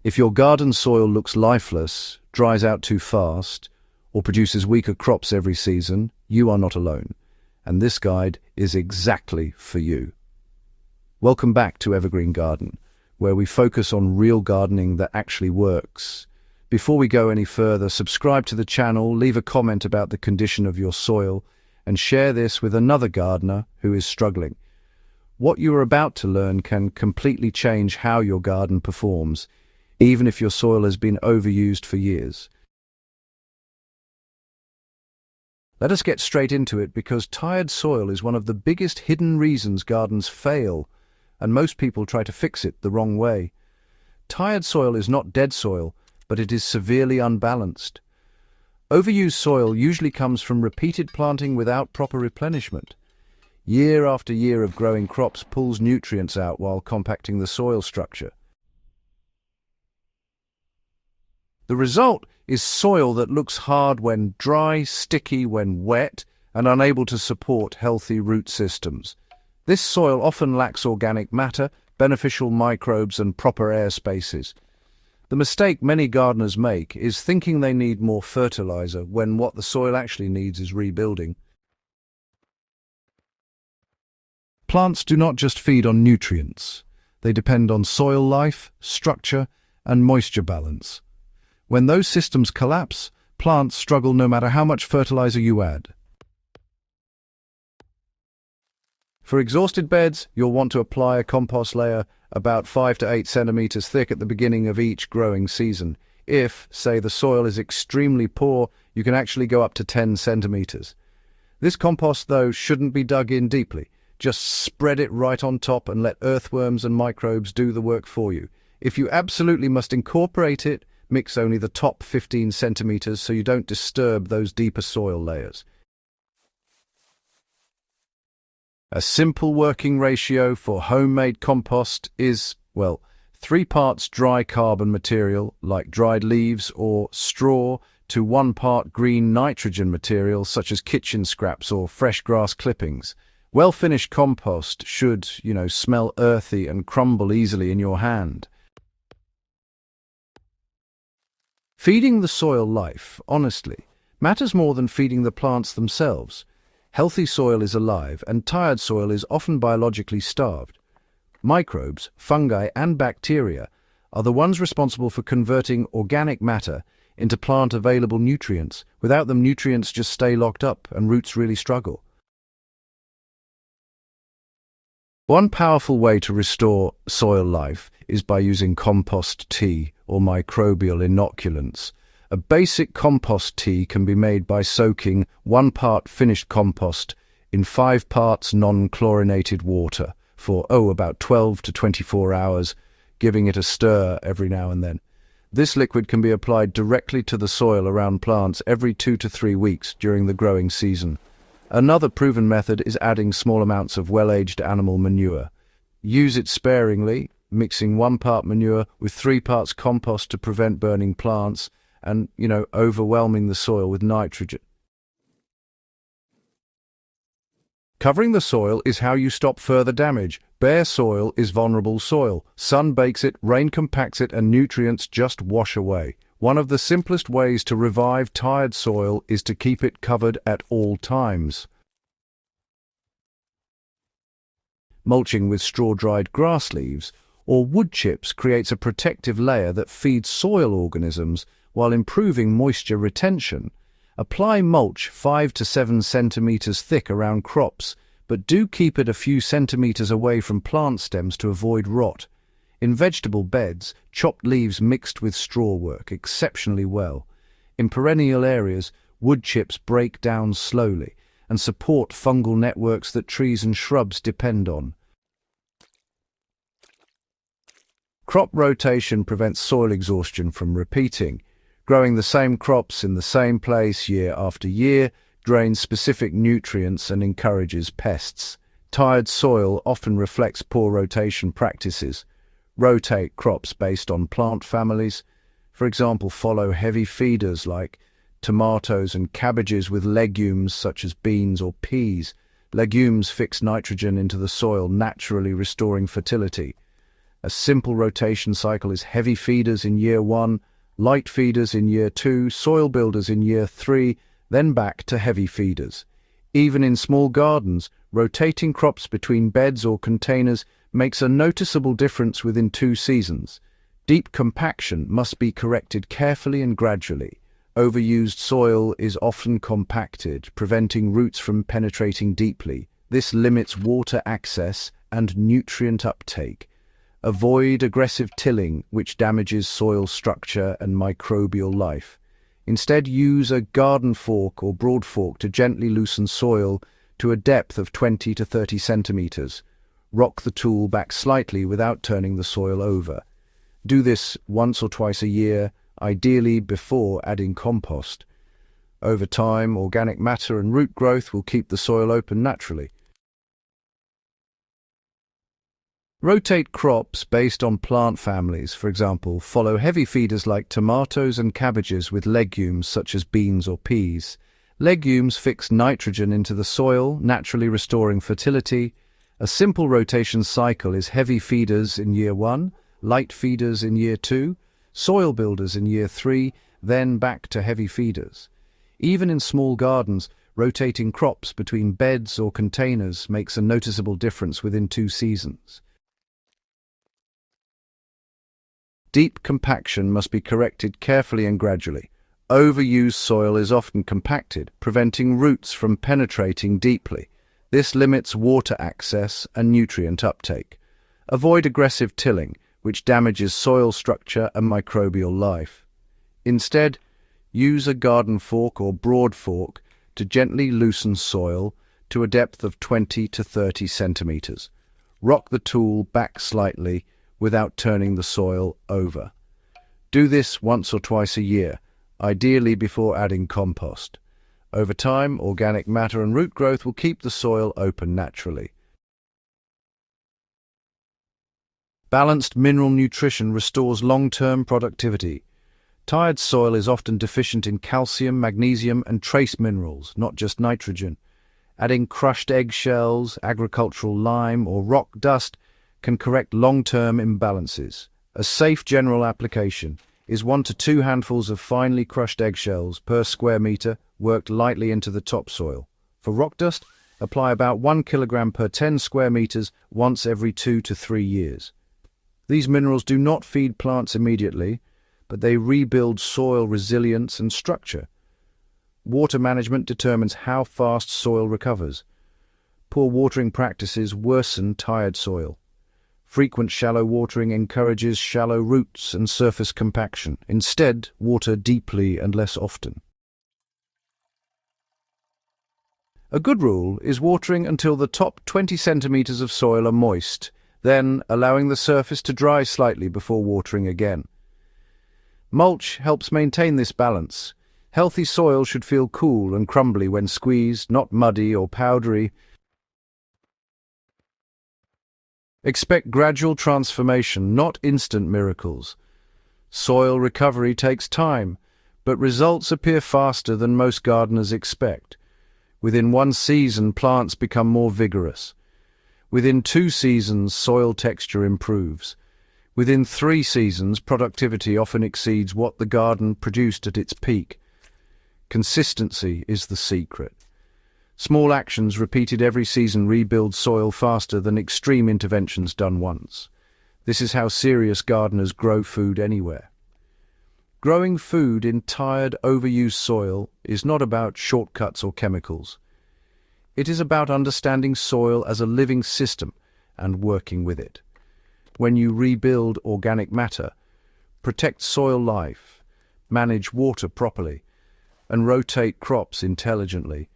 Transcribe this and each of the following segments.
If your garden soil looks lifeless, dries out too fast, or produces weaker crops every season, you are not alone, and this guide is exactly for you. Welcome back to Evergreen Garden, where we focus on real gardening that actually works. Before we go any further, subscribe to the channel, leave a comment about the condition of your soil, and share this with another gardener who is struggling. What you are about to learn can completely change how your garden performs, even if your soil has been overused for years. Let us get straight into it, because tired soil is one of the biggest hidden reasons gardens fail, and most people try to fix it the wrong way. Tired soil is not dead soil, but it is severely unbalanced. Overused soil usually comes from repeated planting without proper replenishment. Year after year of growing crops pulls nutrients out while compacting the soil structure. The result is soil that looks hard when dry, sticky when wet, and unable to support healthy root systems. This soil often lacks organic matter, beneficial microbes, and proper air spaces. The mistake many gardeners make is thinking they need more fertilizer when what the soil actually needs is rebuilding. Plants do not just feed on nutrients. They depend on soil life, structure, and moisture balance. When those systems collapse, plants struggle no matter how much fertilizer you add. For exhausted beds, you'll want to apply a compost layer about 5 to 8 centimeters thick at the beginning of each growing season. If, say, the soil is extremely poor, you can actually go up to 10 centimeters. This compost, though, shouldn't be dug in deeply. Just spread it right on top and let earthworms and microbes do the work for you. If you absolutely must incorporate it, mix only the top 15 centimeters so you don't disturb those deeper soil layers. A simple working ratio for homemade compost is, 3 parts dry carbon material, like dried leaves or straw, to 1 part green nitrogen material, such as kitchen scraps or fresh grass clippings. Well-finished compost should, smell earthy and crumble easily in your hand. Feeding the soil life, honestly, matters more than feeding the plants themselves. Healthy soil is alive, and tired soil is often biologically starved. Microbes, fungi, and bacteria are the ones responsible for converting organic matter into plant-available nutrients. Without them, nutrients just stay locked up, and roots really struggle. One powerful way to restore soil life is by using compost tea or microbial inoculants. A basic compost tea can be made by soaking 1 part finished compost in 5 parts non-chlorinated water for, about 12 to 24 hours, giving it a stir every now and then. This liquid can be applied directly to the soil around plants every 2 to 3 weeks during the growing season. Another proven method is adding small amounts of well-aged animal manure. Use it sparingly, mixing 1 part manure with 3 parts compost to prevent burning plants and, overwhelming the soil with nitrogen. Covering the soil is how you stop further damage. Bare soil is vulnerable soil. Sun bakes it, rain compacts it, and nutrients just wash away. One of the simplest ways to revive tired soil is to keep it covered at all times. Mulching with straw-dried grass leaves or wood chips creates a protective layer that feeds soil organisms while improving moisture retention. Apply mulch 5 to 7 centimeters thick around crops, but do keep it a few centimeters away from plant stems to avoid rot. In vegetable beds, chopped leaves mixed with straw work exceptionally well. In perennial areas, wood chips break down slowly and support fungal networks that trees and shrubs depend on. Crop rotation prevents soil exhaustion from repeating. Growing the same crops in the same place year after year drains specific nutrients and encourages pests. Tired soil often reflects poor rotation practices. Rotate crops based on plant families. For example, follow heavy feeders like tomatoes and cabbages with legumes such as beans or peas. Legumes fix nitrogen into the soil, naturally restoring fertility. A simple rotation cycle is heavy feeders in year 1, light feeders in year 2, soil builders in year 3, then back to heavy feeders. Even in small gardens, rotating crops between beds or containers makes a noticeable difference within 2 seasons. Deep compaction must be corrected carefully and gradually. Overused soil is often compacted, preventing roots from penetrating deeply. This limits water access and nutrient uptake. Avoid aggressive tilling, which damages soil structure and microbial life. Instead, use a garden fork or broad fork to gently loosen soil to a depth of 20 to 30 centimeters. Rock the tool back slightly without turning the soil over. Do this once or twice a year, ideally before adding compost. Over time, organic matter and root growth will keep the soil open naturally. Rotate crops based on plant families. For example, follow heavy feeders like tomatoes and cabbages with legumes such as beans or peas. Legumes fix nitrogen into the soil, naturally restoring fertility. A simple rotation cycle is heavy feeders in year 1, light feeders in year 2, soil builders in year 3, then back to heavy feeders. Even in small gardens, rotating crops between beds or containers makes a noticeable difference within 2 seasons. Deep compaction must be corrected carefully and gradually. Overused soil is often compacted, preventing roots from penetrating deeply. This limits water access and nutrient uptake. Avoid aggressive tilling, which damages soil structure and microbial life. Instead, use a garden fork or broad fork to gently loosen soil to a depth of 20 to 30 centimeters. Rock the tool back slightly without turning the soil over. Do this once or twice a year, ideally before adding compost. Over time, organic matter and root growth will keep the soil open naturally. Balanced mineral nutrition restores long-term productivity. Tired soil is often deficient in calcium, magnesium, and trace minerals, not just nitrogen. Adding crushed eggshells, agricultural lime, or rock dust can correct long-term imbalances. A safe general application is 1 to 2 handfuls of finely crushed eggshells per square meter worked lightly into the topsoil. For rock dust, apply about 1 kilogram per 10 square meters once every 2 to 3 years. These minerals do not feed plants immediately, but they rebuild soil resilience and structure. Water management determines how fast soil recovers. Poor watering practices worsen tired soil. Frequent shallow watering encourages shallow roots and surface compaction. Instead, water deeply and less often. A good rule is watering until the top 20 centimeters of soil are moist, then allowing the surface to dry slightly before watering again. Mulch helps maintain this balance. Healthy soil should feel cool and crumbly when squeezed, not muddy or powdery. Expect gradual transformation, not instant miracles. Soil recovery takes time, but results appear faster than most gardeners expect. Within 1 season, plants become more vigorous. Within 2 seasons, soil texture improves. Within 3 seasons, productivity often exceeds what the garden produced at its peak. Consistency is the secret. Small actions repeated every season rebuild soil faster than extreme interventions done once. This is how serious gardeners grow food anywhere. Growing food in tired, overused soil is not about shortcuts or chemicals. It is about understanding soil as a living system and working with it. When you rebuild organic matter, protect soil life, manage water properly, and rotate crops intelligently,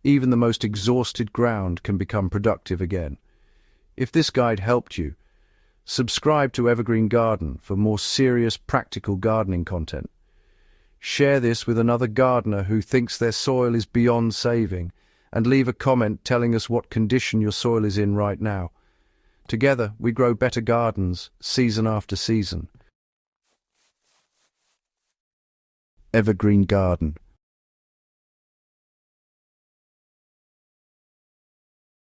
even the most exhausted ground can become productive again. If this guide helped you, subscribe to Evergreen Garden for more serious, practical gardening content. Share this with another gardener who thinks their soil is beyond saving, and leave a comment telling us what condition your soil is in right now. Together, we grow better gardens, season after season. Evergreen Garden.